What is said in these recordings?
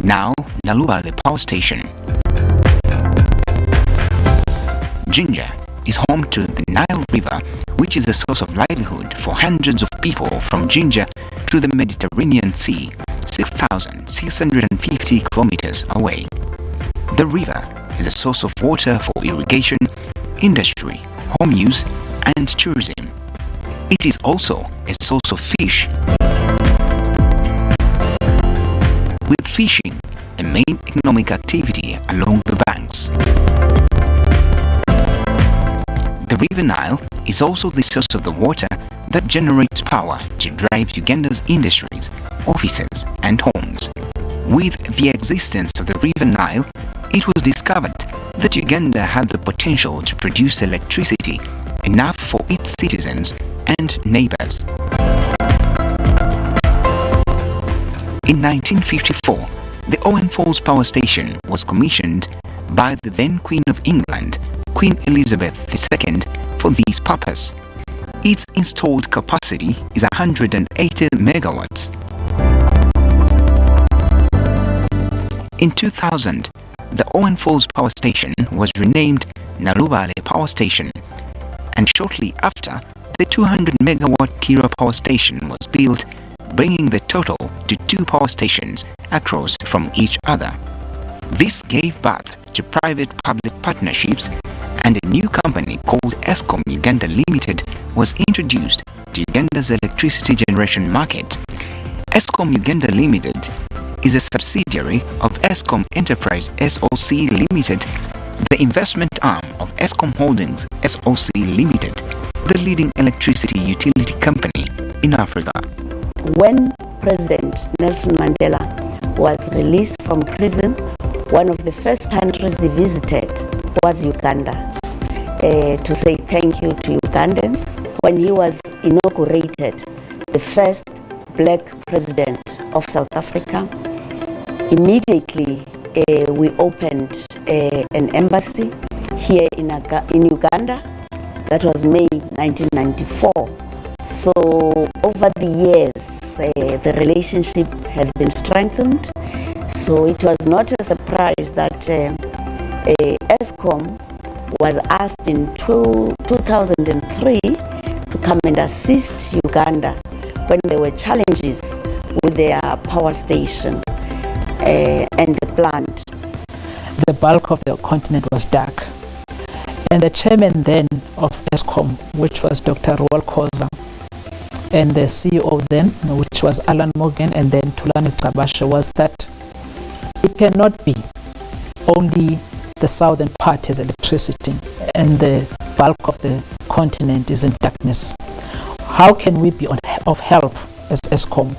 now Nalubale Power Station. Jinja is home to the Nile River, which is a source of livelihood for hundreds of people from Jinja to the Mediterranean Sea, 6,650 kilometers away. The river is a source of water for irrigation, industry, home use, and tourism. It is also a source of fish, with fishing a main economic activity along the banks. The River Nile is also the source of the water that generates power to drive Uganda's industries, offices, and homes. With the existence of the River Nile, it was discovered that Uganda had the potential to produce electricity enough for its citizens and neighbors. In 1954, the Owen Falls Power Station was commissioned by the then Queen of England, Queen Elizabeth II, for this purpose. Its installed capacity is 180 megawatts. In 2000, the Owen Falls Power Station was renamed Nalubale Power Station, and shortly after, the 200 megawatt Kira Power Station was built, bringing the total to 2 power stations across from each other. This gave birth to private-public partnerships, and a new company called Eskom Uganda Limited was introduced to Uganda's electricity generation market. Eskom Uganda Limited is a subsidiary of Eskom Enterprise SOC Limited, the investment arm of Eskom Holdings SOC Limited, the leading electricity utility company in Africa. When President Nelson Mandela was released from prison, one of the first countries he visited was Uganda, to say thank you to Ugandans. When he was inaugurated, the first black president of South Africa, immediately we opened an embassy here in Uganda. That was May 1994. So over the years, the relationship has been strengthened. So it was not a surprise that Eskom was asked in 2003 to come and assist Uganda when there were challenges with their power station and the plant. The bulk of the continent was dark, and the chairman then of Eskom, which was Dr. Roel Khoza, and the CEO then, which was Alan Morgan, and then Tulani Tabasha, was that it cannot be only the southern part has electricity and the bulk of the continent is in darkness. How can we be of help as Eskom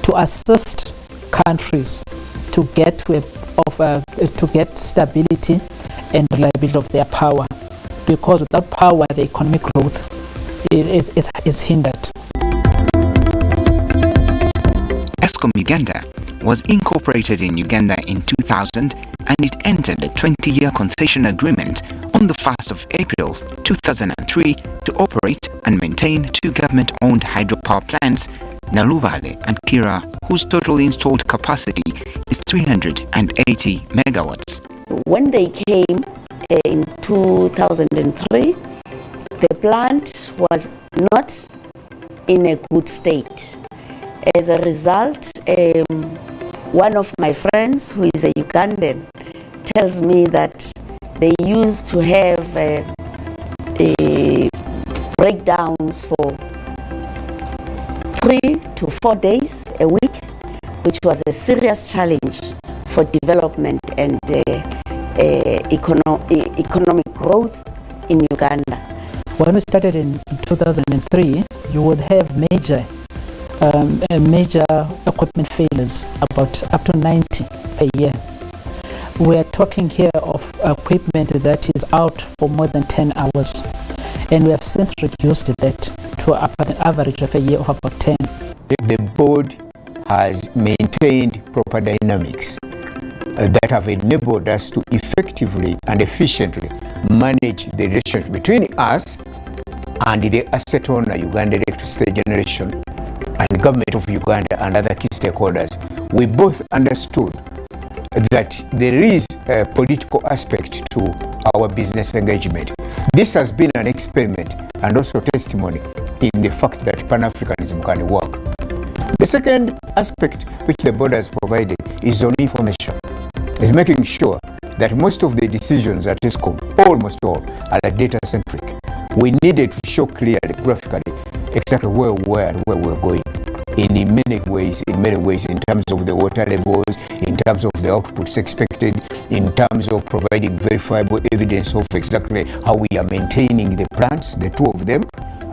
to assist countries to get to get stability and reliability of their power? Because without power, the economic growth is hindered. Eskom Uganda was incorporated in Uganda in 2000, and it entered a 20-year concession agreement on the 1st of April 2003 to operate and maintain 2 government-owned hydropower plants, Nalubale and Kira, whose total installed capacity is 380 megawatts. When they came in 2003, the plant was not in a good state. As a result, one of my friends, who is a Ugandan, tells me that they used to have breakdowns for 3 to 4 days a week, which was a serious challenge for development and economic growth in Uganda. When we started in 2003, you would have major equipment failures, about up to 90 per year. We are talking here of equipment that is out for more than 10 hours, and we have since reduced that to an average of a year of about 10. The board has maintained proper dynamics that have enabled us to effectively and efficiently manage the relationship between us and the asset owner, Uganda Electricity Generation, and government of Uganda and other key stakeholders. We both understood that there is a political aspect to our business engagement. This has been an experiment and also testimony in the fact that Pan-Africanism can work. The second aspect which the board has provided is on information. Is making sure that most of the decisions at Eskom, almost all, are data-centric. We needed to show clearly, graphically, exactly where we were and where we're going. In many ways, in terms of the water levels, in terms of the outputs expected, in terms of providing verifiable evidence of exactly how we are maintaining the plants, the two of them,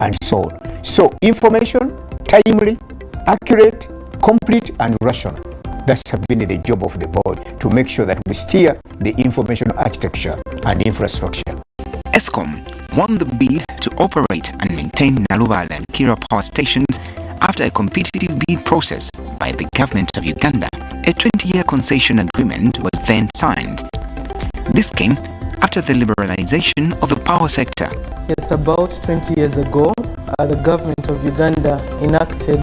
and so on. So information, timely, accurate, complete, and rational. That's been the job of the board, to make sure that we steer the information architecture and infrastructure. Eskom won the bid to operate and maintain Nalubale and Kira power stations after a competitive bid process by the government of Uganda. A 20-year concession agreement was then signed. This came after the liberalization of the power sector. Yes, about 20 years ago, the government of Uganda enacted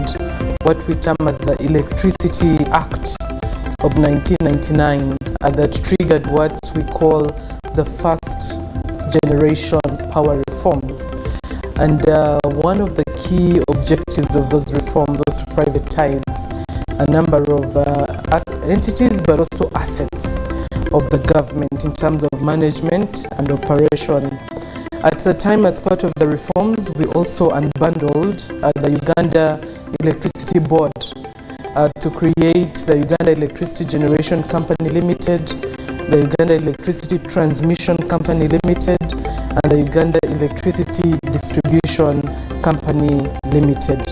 what we term as the Electricity Act of 1999 that triggered what we call the first generation power reforms. And one of the key objectives of those reforms was to privatize a number of entities, but also assets of the government in terms of management and operation. At the time, as part of the reforms, we also unbundled the Uganda Electricity Board to create the Uganda Electricity Generation Company Limited, the Uganda Electricity Transmission Company Limited, and the Uganda Electricity Distribution Company Limited.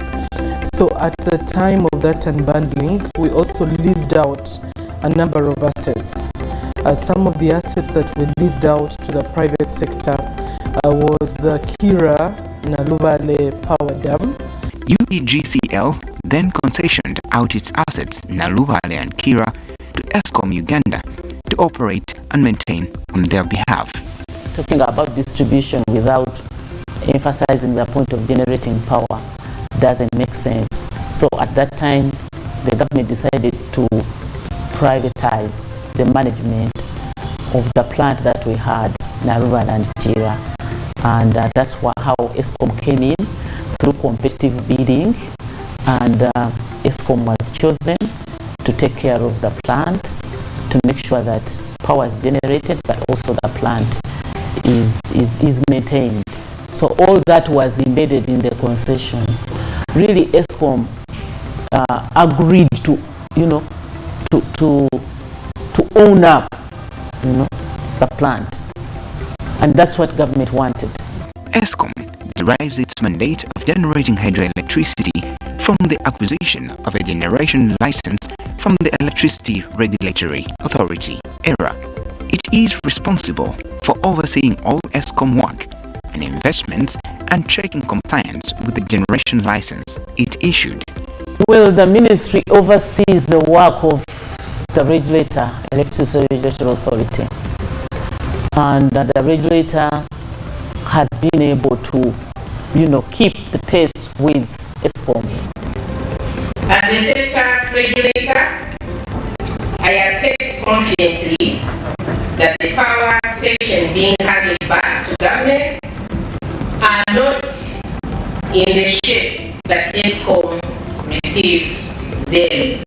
So at the time of that unbundling, we also leased out a number of assets. Some of the assets that we leased out to the private sector was the Kira Nalubale Power Dam. UEGCL then concessioned out its assets Nalubale and Kira to Eskom Uganda to operate and maintain on their behalf. Talking about distribution without emphasizing the point of generating power doesn't make sense. So at that time, the government decided to privatize the management of the plant that we had, Nalubale and Kira. And that's how Eskom came in through competitive bidding, and Eskom was chosen to take care of the plant, to make sure that power is generated, but also the plant is maintained. So all that was embedded in the concession. Really, Eskom agreed to, to own up, the plant, and that's what government wanted. Eskom derives its mandate of generating hydroelectricity from the acquisition of a generation license from the Electricity Regulatory Authority, ERA. It is responsible for overseeing all Eskom work and investments and checking compliance with the generation license it issued. Well, the ministry oversees the work of the regulator, Electricity Regulatory Authority, and the regulator has been able to, keep the pace with Eskom. As a sector regulator, I attest confidently that the power station being handed back to government are not in the shape that Eskom received them.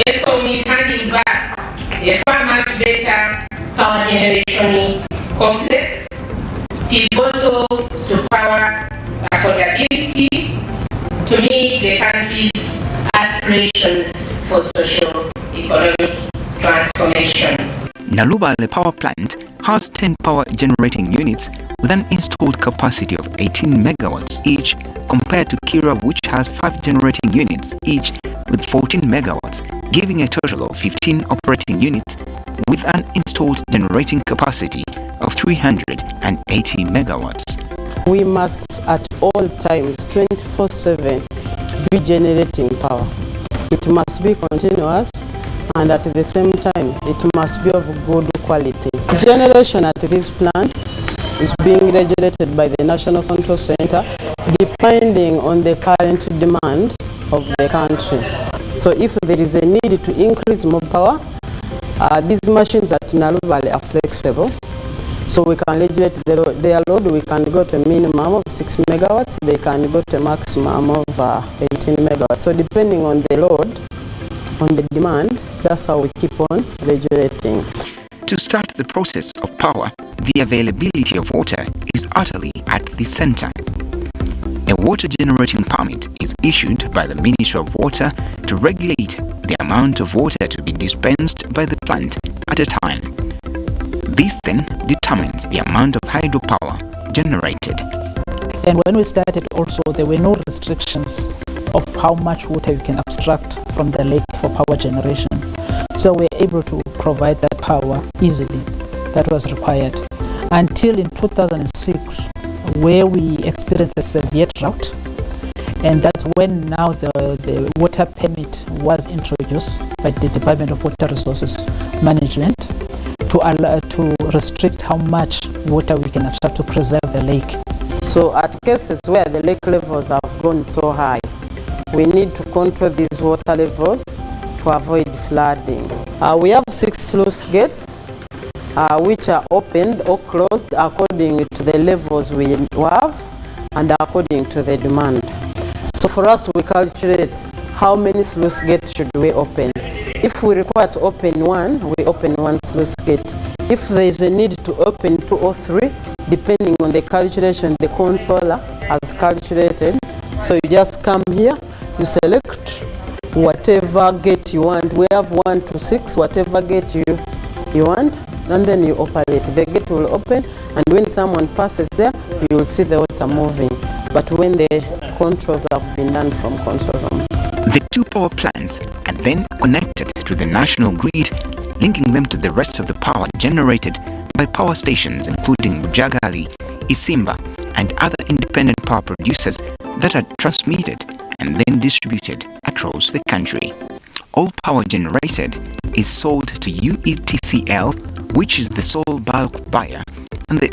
Eskom is handing back a far much better power generation complex, pivotal to power affordability, to meet the country's aspirations for socio-economic transformation. Nalubale Power Plant has 10 power generating units with an installed capacity of 18 megawatts each, compared to Kira, which has 5 generating units each with 14 megawatts, giving a total of 15 operating units with an installed generating capacity of 380 megawatts. We must at all times 24/7 be generating power. It must be continuous, and at the same time it must be of good quality. Generation at these plants is being regulated by the National Control Center depending on the current demand of the country. So if there is a need to increase more power, These machines at Naluvale are flexible, so we can regulate their load. We can go to a minimum of 6 megawatts. They can go to a maximum of 18 megawatts. So depending on the load, on the demand, that's how we keep on regulating. To start the process of power, the availability of water is utterly at the center. A water generating permit is issued by the Ministry of Water to regulate the amount of water to be dispensed by the plant at a time. This then determines the amount of hydropower generated. And when we started also, there were no restrictions of how much water you can abstract from the lake for power generation. So we're able to provide that power easily that was required. Until in 2006, where we experienced a severe drought, and that's when now the water permit was introduced by the Department of Water Resources Management to restrict how much water we can abstract to preserve the lake. So at cases where the lake levels have gone so high, we need to control these water levels to avoid flooding. We have 6 sluice gates which are opened or closed according to the levels we have and according to the demand. So for us, we calculate how many sluice gates should we open. If we require to open one, we open 1 sluice gate. If there is a need to open 2 or 3, depending on the calculation the controller has calculated. So you just come here, you select whatever gate you want. We have 1 to 6, whatever gate you want, and then you operate. The gate will open, and when someone passes there, you will see the water moving. But when the controls have been done from control room. The 2 power plants are then connected to the national grid, linking them to the rest of the power generated by power stations including Bujagali, Isimba, and other independent power producers that are transmitted and then distributed across the country. All power generated is sold to UETCL, which is the sole bulk buyer, and the